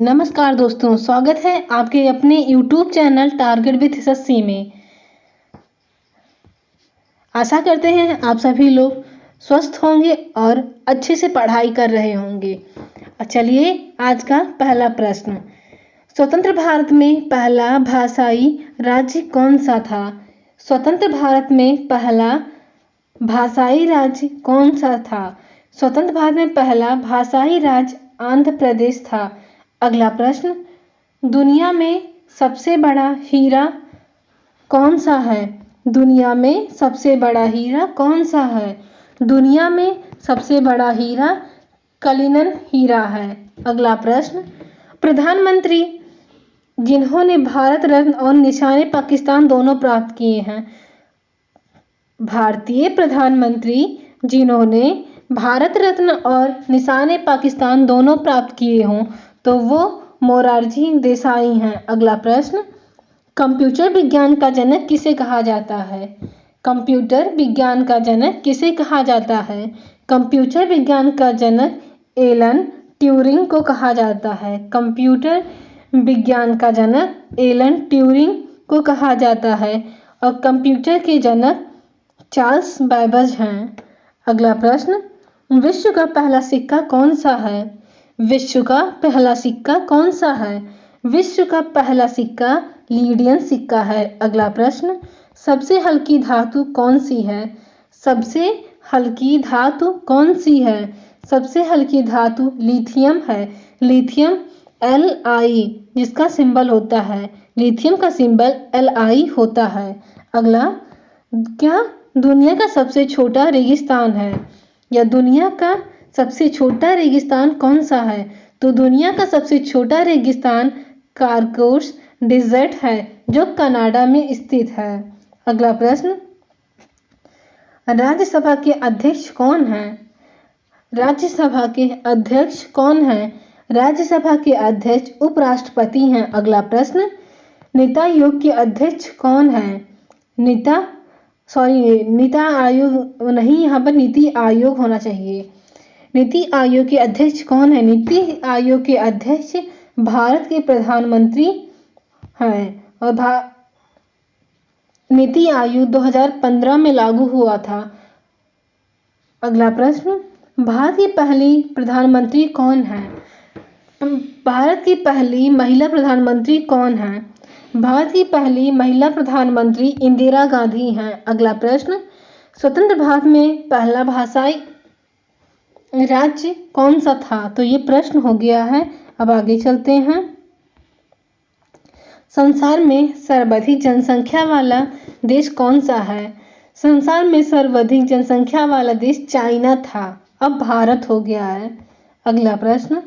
नमस्कार दोस्तों, स्वागत है आपके अपने YouTube चैनल टारगेट विथ यशस्वी में। आशा करते हैं आप सभी लोग स्वस्थ होंगे और अच्छे से पढ़ाई कर रहे होंगे। चलिए आज का पहला प्रश्न, स्वतंत्र भारत में पहला भाषाई राज्य कौन सा था? स्वतंत्र भारत में पहला भाषाई राज्य कौन सा था? स्वतंत्र भारत में पहला भाषाई राज्य आंध्र प्रदेश था। अगला प्रश्न, दुनिया में सबसे बड़ा हीरा कौन सा है? दुनिया में सबसे बड़ा हीरा कौन सा है? दुनिया में सबसे बड़ा हीरा कलिनन हीरा है। अगला प्रश्न, प्रधानमंत्री जिन्होंने भारत रत्न और निशाने पाकिस्तान दोनों प्राप्त किए हैं। भारतीय प्रधानमंत्री जिन्होंने भारत रत्न और निशाने पाकिस्तान दोनों प्राप्त किए हों तो वो मोरारजी देसाई हैं। अगला प्रश्न, कंप्यूटर विज्ञान का जनक किसे कहा जाता है? कंप्यूटर विज्ञान का जनक किसे कहा जाता है? कंप्यूटर विज्ञान का जनक एलन ट्यूरिंग को कहा जाता है। कंप्यूटर विज्ञान का जनक एलन ट्यूरिंग को कहा जाता है और कंप्यूटर के जनक चार्ल्स बैबेज हैं। अगला प्रश्न, विश्व का पहला सिक्का कौन सा है? विश्व का पहला सिक्का कौन सा है? विश्व का पहला सिक्का लीडियन सिक्का है। अगला प्रश्न, सबसे हल्की धातु कौन सी है? सबसे हल्की धातु कौन सी है? सबसे हल्की धातु लिथियम है। लिथियम Li जिसका सिंबल होता है, लिथियम का सिंबल Li होता है। अगला, क्या दुनिया का सबसे छोटा रेगिस्तान है? या दुनिया का सबसे छोटा रेगिस्तान कौन सा है? तो दुनिया का सबसे छोटा रेगिस्तान कारकोस डिजर्ट है जो कनाडा में स्थित है। अगला प्रश्न, राज्यसभा के अध्यक्ष कौन हैं? राज्यसभा के अध्यक्ष कौन हैं? राज्यसभा के अध्यक्ष उपराष्ट्रपति हैं। अगला प्रश्न, नीति आयोग के अध्यक्ष कौन हैं? नीति आयोग नहीं, यहाँ पर नीति आयोग होना चाहिए। नीति आयोग के अध्यक्ष कौन है? नीति आयोग के अध्यक्ष भारत के प्रधानमंत्री हैं और नीति आयोग 2015 में लागू हुआ था। अगला प्रश्न, भारत की पहली प्रधानमंत्री कौन है? भारत की पहली महिला प्रधानमंत्री कौन है? भारत की पहली महिला प्रधानमंत्री इंदिरा गांधी हैं। अगला प्रश्न, स्वतंत्र भारत में पहला भाषाई राज्य कौन सा था? तो ये प्रश्न हो गया है। अब आगे चलते हैं। संसार में सर्वाधिक जनसंख्या वाला देश कौन सा है? संसार में सर्वाधिक जनसंख्या वाला देश चाइना था, अब भारत हो गया है। अगला प्रश्न,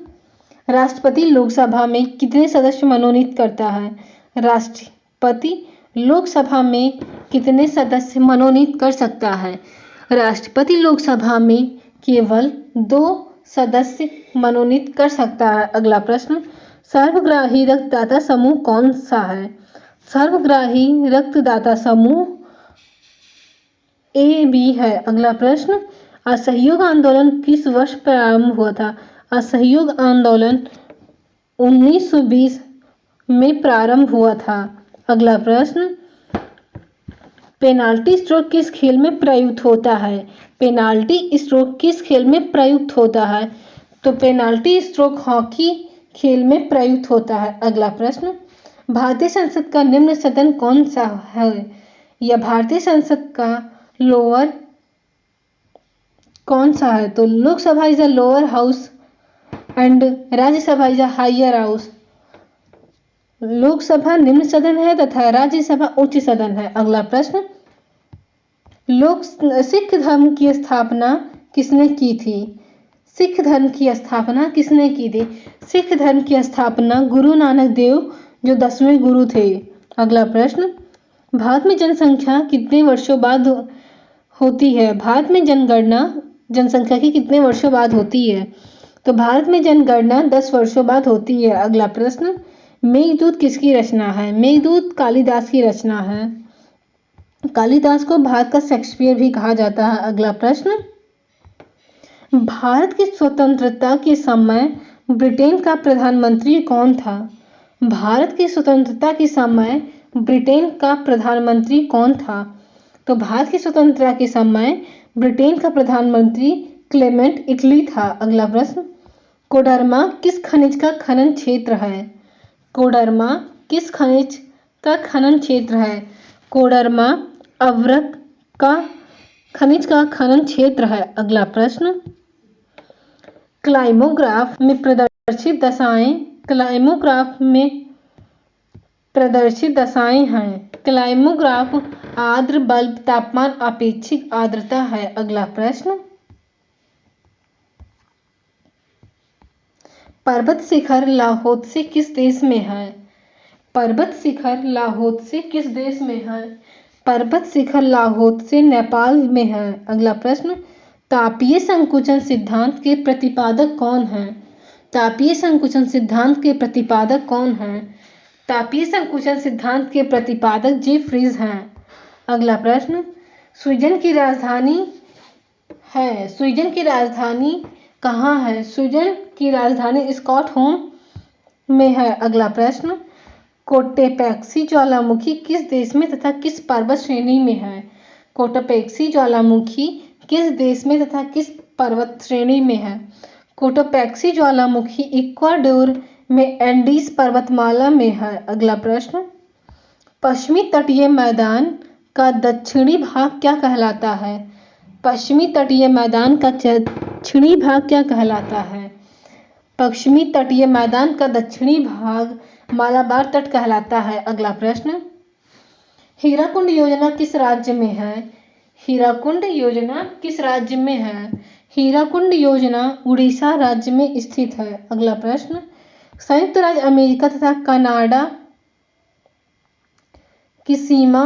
राष्ट्रपति लोकसभा में कितने सदस्य मनोनीत करता है? राष्ट्रपति लोकसभा में कितने सदस्य मनोनीत कर सकता है? राष्ट्रपति लोकसभा में केवल 2 सदस्य मनोनीत कर सकता है। अगला प्रश्न, सर्वग्राही रक्तदाता समूह कौन सा है? सर्वग्राही रक्तदाता समूह AB है। अगला प्रश्न, असहयोग आंदोलन किस वर्ष प्रारंभ हुआ था? असहयोग आंदोलन 1920 में प्रारंभ हुआ था। अगला प्रश्न, पेनाल्टी स्ट्रोक किस खेल में प्रयुक्त होता है? पेनाल्टी स्ट्रोक किस खेल में प्रयुक्त होता है? तो पेनाल्टी स्ट्रोक हॉकी खेल में प्रयुक्त होता है। अगला प्रश्न, भारतीय संसद का निम्न सदन कौन सा है? या भारतीय संसद का लोअर कौन सा है? तो Lok Sabha is a lower house and Rajya Sabha is a higher house. Lok Sabha निम्न सदन है तथा राज्यसभा उच्च सदन है। अगला प्रश्न, सिख धर्म की स्थापना किसने की थी? सिख धर्म की स्थापना किसने की थी? सिख धर्म की स्थापना गुरु नानक देव जो 10वें गुरु थे। अगला प्रश्न, भारत में जनसंख्या कितने वर्षों बाद होती है? भारत में जनगणना जनसंख्या की कितने वर्षों बाद होती है? तो भारत में जनगणना 10 वर्षों बाद होती है। अगला प्रश्न, मेघदूत किसकी रचना है? मेघदूत कालिदास की रचना है। कालिदास को भारत का शेक्सपियर भी कहा जाता है। अगला प्रश्न, भारत की स्वतंत्रता के समय ब्रिटेन का प्रधानमंत्री कौन था? भारत की स्वतंत्रता के समय ब्रिटेन का प्रधानमंत्री कौन था? तो भारत की स्वतंत्रता के समय ब्रिटेन का प्रधानमंत्री क्लेमेंट इटली था। अगला प्रश्न, कोडरमा किस खनिज का खनन क्षेत्र है? कोडरमा किस खनिज का खनन क्षेत्र है? कोडरमा अवरक का खनिज का खनन क्षेत्र है। अगला प्रश्न, क्लाइमोग्राफ में प्रदर्शित दशाएं हैं। क्लाइमोग्राफ आर्द्र बल्ब तापमान अपेक्षित आर्द्रता है। अगला प्रश्न, पर्वत शिखर लाहोत्से किस देश में है? पर्वत शिखर लाहोत्से किस देश में है? पर्वत शिखर लाहोत्से नेपाल में है। अगला प्रश्न, तापीय संकुचन सिद्धांत के प्रतिपादक कौन है? तापीय संकुचन सिद्धांत के प्रतिपादक कौन है? तापीय संकुचन सिद्धांत के प्रतिपादक जेफ्रीज हैं। अगला प्रश्न, स्वीडन की राजधानी कहाँ है? स्वीडन की राजधानी स्टॉकहोम में है। अगला प्रश्न, कोटोपैक्सी ज्वालामुखी किस देश में तथा किस पर्वत श्रेणी में है? कोटोपैक्सी ज्वालामुखी किस देश में तथा किस पर्वत श्रेणी में है? कोटोपैक्सी ज्वालामुखी इक्वाडोर में एंडीज पर्वतमाला में है। अगला प्रश्न, पश्चिमी तटीय मैदान का दक्षिणी भाग क्या कहलाता है? पश्चिमी तटीय मैदान का दक्षिणी भाग क्या कहलाता है? पश्चिमी तटीय मैदान का दक्षिणी भाग मालाबार तट कहलाता है। अगला प्रश्न, हीराकुंड योजना किस राज्य में है? हीराकुंड योजना किस राज्य में है? हीराकुंड योजना उड़ीसा राज्य में स्थित है। अगला प्रश्न, संयुक्त राज्य अमेरिका तथा कनाडा की सीमा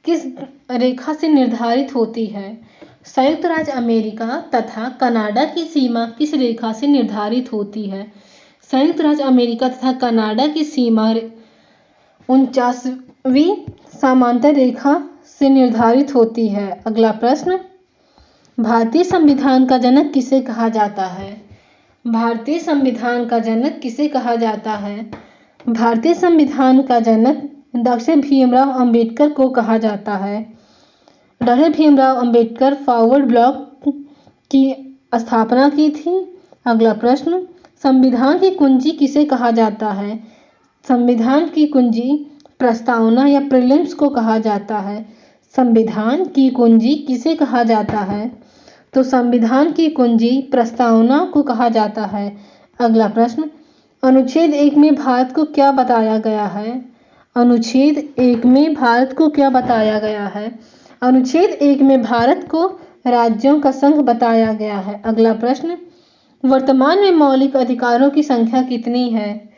किस रेखा से निर्धारित होती है? संयुक्त राज्य अमेरिका तथा कनाडा की सीमा किस रेखा से निर्धारित होती है? संयुक्त राज्य अमेरिका तथा कनाडा की सीमा 49वीं समांतर रेखा से निर्धारित होती है। अगला प्रश्न, भारतीय संविधान का जनक किसे कहा जाता है? भारतीय संविधान का जनक किसे कहा जाता है? भारतीय संविधान का जनक डॉक्टर भीमराव अंबेडकर को कहा जाता है। Doctor Bhimrao Ambedkar forward block की स्थापना की थी। अगला प्रश्न, संविधान की कुंजी किसे कहा जाता है? संविधान की कुंजी प्रस्तावना या प्रीलिम्स को कहा जाता है। संविधान की कुंजी किसे कहा जाता है? तो संविधान की कुंजी प्रस्तावना को कहा जाता है। अगला प्रश्न, अनुच्छेद 1 में भारत को क्या बताया गया है? अनुच्छेद 1 में भारत को क्या बताया गया है? अनुच्छेद 1 में भारत को राज्यों का संघ बताया गया है। अगला प्रश्न, वर्तमान में मौलिक अधिकारों की संख्या कितनी है?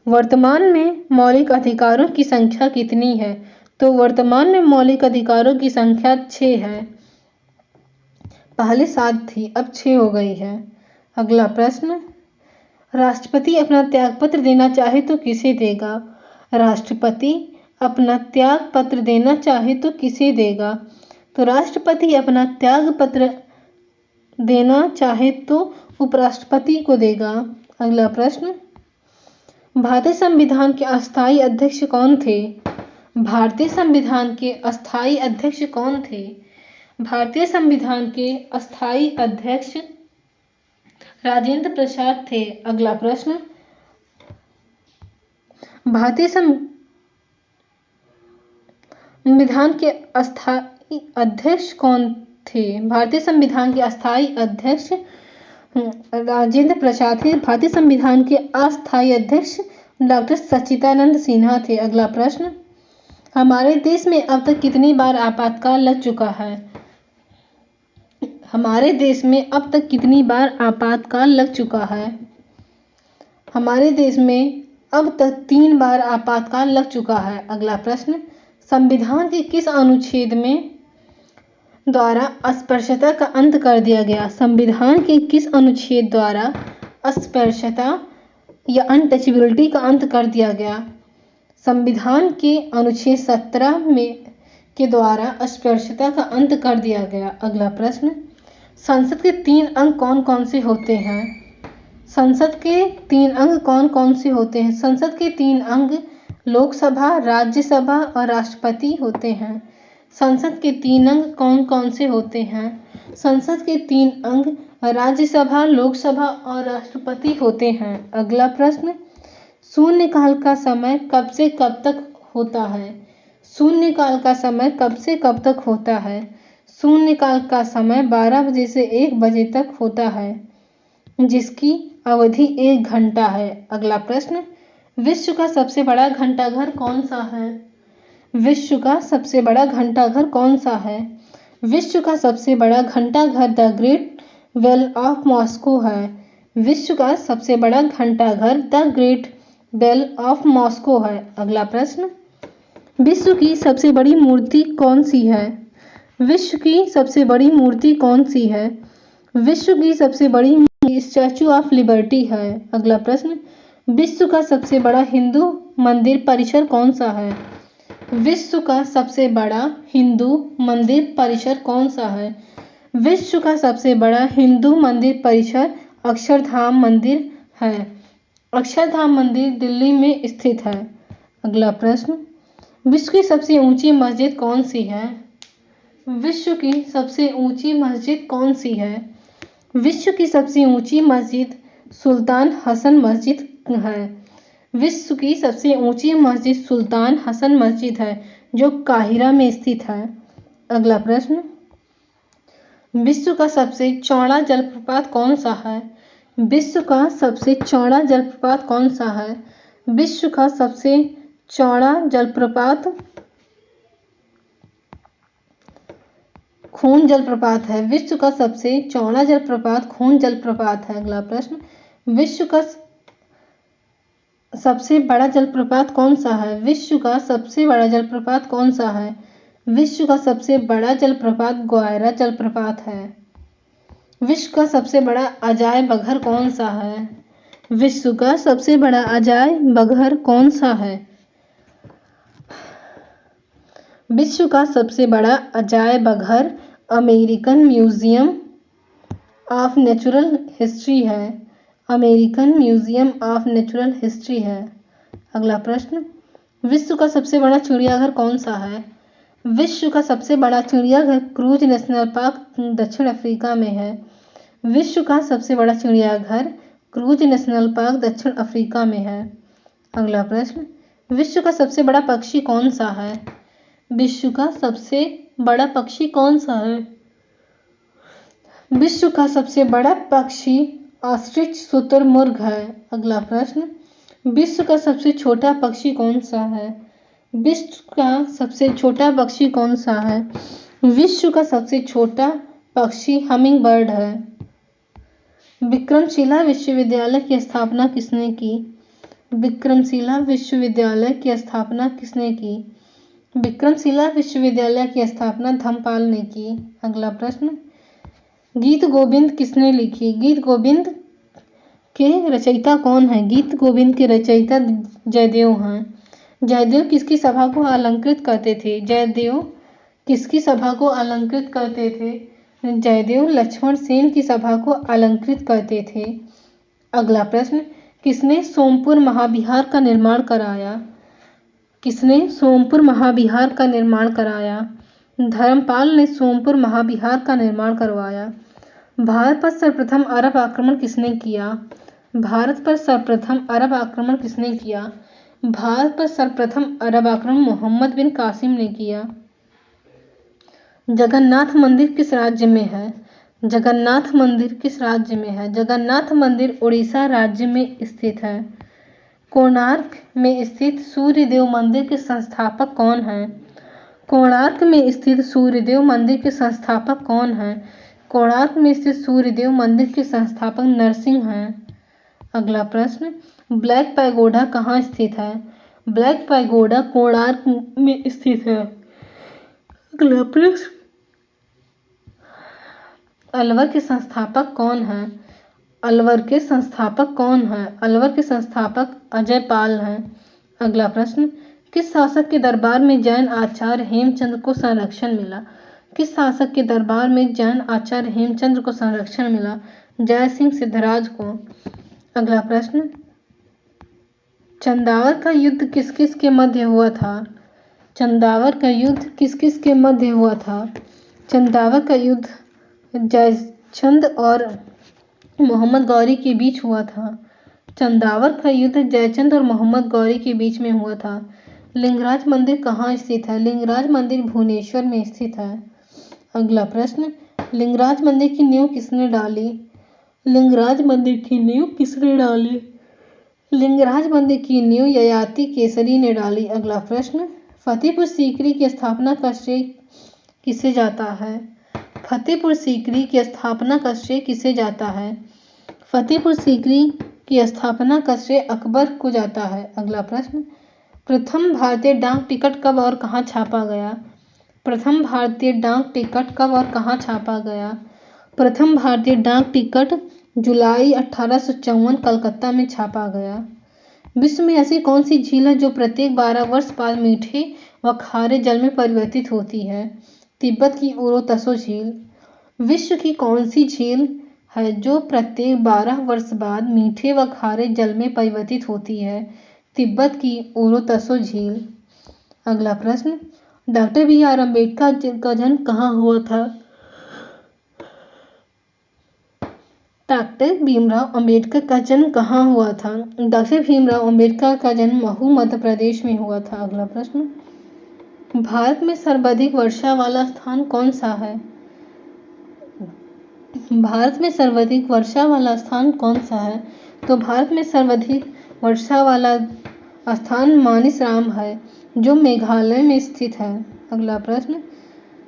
वर्तमान में मौलिक अधिकारों की संख्या कितनी है? तो वर्तमान में मौलिक अधिकारों की संख्या 6 है। पहले 7 थी, अब 6 हो गई है। अगला प्रश्न, राष्ट्रपति अपना त्यागपत्र देना चाहे तो किसे देगा? राष्ट्रपति अपना त्यागपत्र देना चाहे तो किसे देगा? तो राष्ट्रपति अपना त्यागपत्र देना चाहे तो उपराष्ट्रपति को देगा। अगला प्रश्न, भारतीय संविधान के अस्थायी अध्यक्ष कौन थे? भारतीय संविधान के अस्थायी अध्यक्ष कौन थे? भारतीय संविधान के अस्थायी अध्यक्ष राजेंद्र प्रसाद थे। अगला प्रश्न, भारतीय संविधान के अस्थायी अध्यक्ष कौन थे? भारतीय संविधान के अस्थायी अध्यक्ष राजेंद्र प्रसाद थे। भारतीय संविधान के अस्थायी अध्यक्ष डॉक्टर सच्चिदानंद सिन्हा थे। अगला प्रश्न, हमारे देश में अब तक कितनी बार आपातकाल लग चुका है? हमारे देश में अब तक कितनी बार आपातकाल लग चुका है? हमारे देश में अब तक 3 बार आपातकाल लग चुका है। अगला प्रश्न, संविधान के किस अनुच्छेद में द्वारा अस्पृश्यता का अंत कर दिया गया? संविधान के किस अनुच्छेद द्वारा अस्पृश्यता या अनटचेबिलिटी का अंत कर दिया गया? संविधान के अनुच्छेद 17 में के द्वारा अस्पृश्यता का अंत कर दिया गया। अगला प्रश्न, संसद के 3 अंग कौन कौन से होते हैं? संसद के 3 अंग कौन कौन से होते हैं? संसद के 3 अंग लोकसभा, राज्यसभा और राष्ट्रपति होते हैं। संसद के 3 अंग कौन कौन से होते हैं? संसद के 3 अंग राज्यसभा, लोकसभा और राष्ट्रपति होते हैं। अगला प्रश्न, शून्यकाल का समय कब से कब तक होता है? शून्यकाल का समय कब से कब तक होता है? शून्यकाल का समय 12 बजे से 1 बजे तक होता है, जिसकी अवधि 1 घंटा है। अगला प्रश्न, विश्व का सबसे बड़ा घंटाघर कौन सा है? विश्व का सबसे बड़ा घंटाघर कौन सा है? विश्व का सबसे बड़ा घंटाघर the Great Bell of Moscow है। विश्व का सबसे बड़ा घंटाघर the Great Bell of Moscow है। अगला प्रश्न, विश्व की सबसे बड़ी मूर्ति कौन सी है? विश्व की सबसे बड़ी मूर्ति कौन सी है? विश्व की सबसे बड़ी मूर्ति स्टैचू ऑफ लिबर्टी है। अगला प्रश्न, विश्व का सबसे बड़ा हिंदू मंदिर परिसर कौन सा है? विश्व का सबसे बड़ा हिंदू मंदिर परिसर कौन सा है? विश्व का सबसे बड़ा हिंदू मंदिर परिसर अक्षरधाम मंदिर है। अक्षरधाम मंदिर दिल्ली में स्थित है। अगला प्रश्न, विश्व की सबसे ऊंची मस्जिद कौन सी है? विश्व की सबसे ऊंची मस्जिद कौन सी है? विश्व की सबसे ऊंची मस्जिद सुल्तान हसन मस्जिद है। विश्व की सबसे ऊंची मस्जिद सुल्तान हसन मस्जिद है, जो काहिरा में स्थित है। अगला प्रश्न, विश्व का सबसे चौड़ा जलप्रपात कौन सा है? विश्व का सबसे चौड़ा जलप्रपात कौन सा है? विश्व का सबसे चौड़ा जलप्रपात खून जलप्रपात है। विश्व का सबसे चौड़ा जलप्रपात खून जलप्रपात है। अगला प्रश्न, विश्व का सबसे बड़ा जलप्रपात कौन सा है? विश्व का सबसे बड़ा जलप्रपात कौन सा है? विश्व का सबसे बड़ा जलप्रपात ग्वायरा जलप्रपात है। विश्व का सबसे बड़ा अजायब घर कौन सा है? विश्व का सबसे बड़ा अजायब घर कौन सा है? विश्व का सबसे बड़ा अजायब घर American Museum of Natural History है। American Museum of Natural History है। अगला प्रश्न, विश्व का सबसे बड़ा चिड़ियाघर कौन सा है? विश्व का सबसे बड़ा चिड़ियाघर क्रूज नेशनल पार्क दक्षिण अफ्रीका में है। विश्व का सबसे बड़ा चिड़ियाघर क्रूज नेशनल पार्क दक्षिण अफ्रीका में है। अगला प्रश्न, विश्व का सबसे बड़ा पक्षी कौन सा है? विश्व का सबसे बड़ा पक्षी कौन सा है? विश्व का सबसे बड़ा पक्षी ऑस्ट्रिच शुतुरमुर्ग है। अगला प्रश्न, विश्व का सबसे छोटा पक्षी कौन सा है? विश्व का सबसे छोटा पक्षी कौन सा है? विश्व का सबसे छोटा पक्षी हमिंग बर्ड है। विक्रमशिला विश्वविद्यालय की स्थापना किसने की? विक्रमशिला विश्वविद्यालय की स्थापना किसने की? विक्रमशिला विश्वविद्यालय की स्थापना धम्मपाल ने की। अगला प्रश्न, गीत गोविंद किसने लिखी? गीत गोविंद के रचयिता कौन है? गीत गोविंद के रचयिता जयदेव हैं। जयदेव किसकी सभा को अलंकृत करते थे? जयदेव किसकी सभा को अलंकृत करते थे? जयदेव लक्ष्मण सेन की सभा को अलंकृत करते थे। अगला प्रश्न, किसने सोमपुर महाविहार का निर्माण कराया? किसने सोमपुर महाविहार का निर्माण कराया? धर्मपाल ने सोमपुर महाविहार का निर्माण करवाया। भारत पर सर्वप्रथम अरब आक्रमण किसने किया? भारत पर सर्वप्रथम अरब आक्रमण किसने किया? भारत पर सर्वप्रथम अरब आक्रमण मोहम्मद बिन कासिम ने किया। जगन्नाथ मंदिर किस राज्य में है? जगन्नाथ मंदिर किस राज्य में है? जगन्नाथ मंदिर उड़ीसा राज्य में स्थित है। कोणार्क में स्थित सूर्यदेव मंदिर के संस्थापक कौन हैं? कोणार्क में स्थित सूर्यदेव मंदिर के संस्थापक कौन हैं? कोणार्क में स्थित सूर्यदेव मंदिर के संस्थापक नरसिंह हैं। अगला प्रश्न, ब्लैक पैगोडा कहाँ स्थित है? ब्लैक पैगोडा कोणार्क में स्थित है। अगला प्रश्न, अलवर के संस्थापक कौन हैं? अलवर के संस्थापक कौन हैं? अलवर के संस्थापक अजय पाल हैं। अगला प्रश्न, किस शासक के दरबार में जैन आचार्य हेमचंद्र को संरक्षण मिला? किस शासक के दरबार में जैन आचार्य हेमचंद्र को संरक्षण मिला? जय सिंह सिद्धराज को। अगला प्रश्न, चंदावर का युद्ध किस किस के मध्य हुआ था? चंदावर का युद्ध किस किस के मध्य हुआ था? चंदावर का युद्ध जयचंद और मोहम्मद गौरी के बीच हुआ था। चंदावर का युद्ध जयचंद और मोहम्मद गौरी के बीच में हुआ था। लिंगराज मंदिर कहाँ स्थित है? लिंगराज मंदिर भुवनेश्वर में स्थित है। अगला प्रश्न, लिंगराज मंदिर की नींव किसने डाली? लिंगराज मंदिर की नींव किसने डाली? लिंगराज मंदिर की नींव ययाति केसरी ने डाली। अगला प्रश्न, फतेहपुर सीकरी की स्थापना का श्रेय किसे जाता है? फतेहपुर सीकरी की स्थापना का श्रेय किसे जाता है? फतेहपुर सीकरी की स्थापना का श्रेय अकबर को जाता है। अगला प्रश्न, प्रथम भारतीय डाक टिकट कब और कहाँ छापा गया? प्रथम भारतीय डाक टिकट कब और कहाँ छापा गया? प्रथम भारतीय डाक टिकट जुलाई 1854 कलकत्ता में छापा गया। विश्व में ऐसी कौन सी झील है जो प्रत्येक 12 वर्ष बाद मीठे व खारे जल में परिवर्तित होती है? तिब्बत की ओरो तसो झील। विश्व की कौन सी झील है जो प्रत्येक 12 वर्ष बाद मीठे व खारे जल में परिवर्तित होती है? तिब्बत की ओरो तसो झील। अगला प्रश्न, डॉक्टर बी.आर. अम्बेडकर का जन्म कहाँ हुआ था? डॉक्टर भीमराव अंबेडकर का जन्म कहाँ हुआ था? डॉक्टर भीमराव अंबेडकर का जन्म महू मध्य प्रदेश में हुआ था। अगला प्रश्न, भारत में सर्वाधिक वर्षा वाला स्थान कौन सा है? भारत में सर्वाधिक वर्षा वाला स्थान कौन सा है? तो भारत में सर्वाधिक वर्षा वाला स्थान मानिसराम है जो मेघालय में स्थित है। अगला प्रश्न,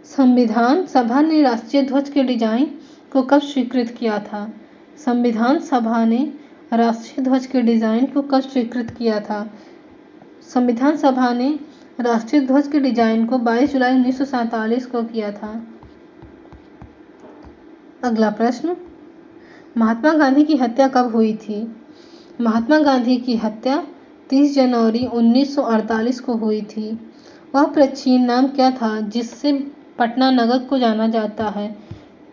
संविधान सभा ने राष्ट्रीय ध्वज के डिजाइन को कब स्वीकृत किया था? संविधान सभा ने राष्ट्रीय ध्वज के डिजाइन को कब स्वीकृत किया था? संविधान सभा ने राष्ट्रीय ध्वज के डिजाइन को 22 जुलाई 1947 को किया था। अगला प्रश्न, महात्मा गांधी की हत्या कब हुई थी? महात्मा गांधी की हत्या 30 जनवरी 1948 को हुई थी। वह प्राचीन नाम क्या था जिससे पटना नगर को जाना जाता है?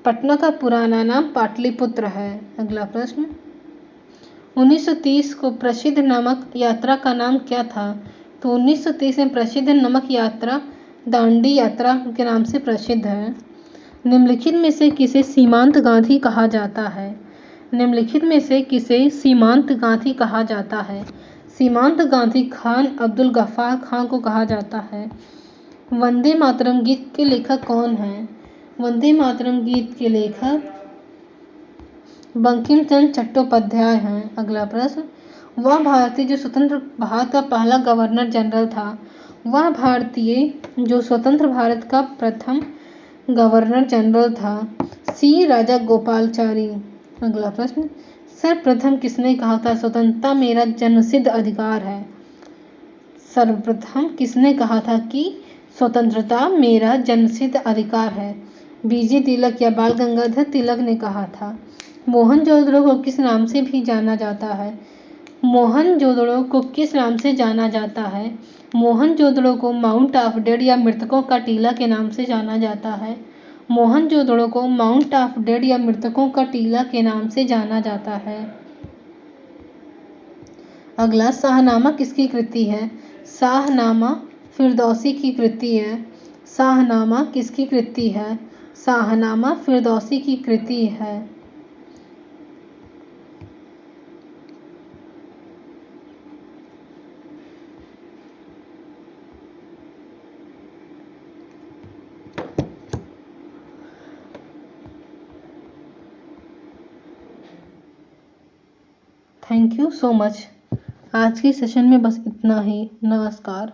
पटना का पुराना नाम पाटलिपुत्र है। अगला प्रश्न, 1930 को प्रसिद्ध नमक यात्रा का नाम क्या था? तो 1930 में प्रसिद्ध नमक यात्रा दांडी यात्रा के नाम से प्रसिद्ध है। निम्नलिखित में से किसे सीमांत गांधी कहा जाता है? निम्नलिखित में से किसे सीमांत गांधी कहा जाता है? सीमांत गांधी खान अब्दुल गफ्फार खान को कहा जाता है। वंदे मातरम गीत के लेखक कौन हैं? वंदे मातरम गीत के लेखक बंकिम चंद्र चट्टोपाध्याय हैं। अगला प्रश्न, वह भारतीय जो स्वतंत्र भारत का पहला गवर्नर जनरल था? वह भारतीय जो स्वतंत्र भारत का प्रथम गवर्नर जनरल था सी राजा गोपालचारी। अगला प्रश्न, सर्वप्रथम किसने कहा था स्वतंत्रता मेरा जन्मसिद्ध अधिकार है? सर्वप्रथम किसने कहा था कि स्वतंत्रता मेरा जन्मसिद्ध अधिकार है? बीजे तिलक या बाल गंगाधर तिलक ने कहा था। मोहनजोदड़ो को किस नाम से भी जाना जाता है? मोहनजोदड़ो को किस नाम से जाना जाता है? मोहनजोदड़ो को माउंट ऑफ डेड या मृतकों का टीला के नाम से जाना जाता है। मोहनजोदड़ो को माउंट ऑफ डेड या मृतकों का टीला के नाम से जाना जाता है। अगला, शाहनामा किसकी कृति है? शाहनामा फिरदौसी की कृति है। शाहनामा किसकी कृति है? शाहनामा फिरदौसी की कृति है। Thank you so much. आज के सेशन में बस इतना ही। नमस्कार।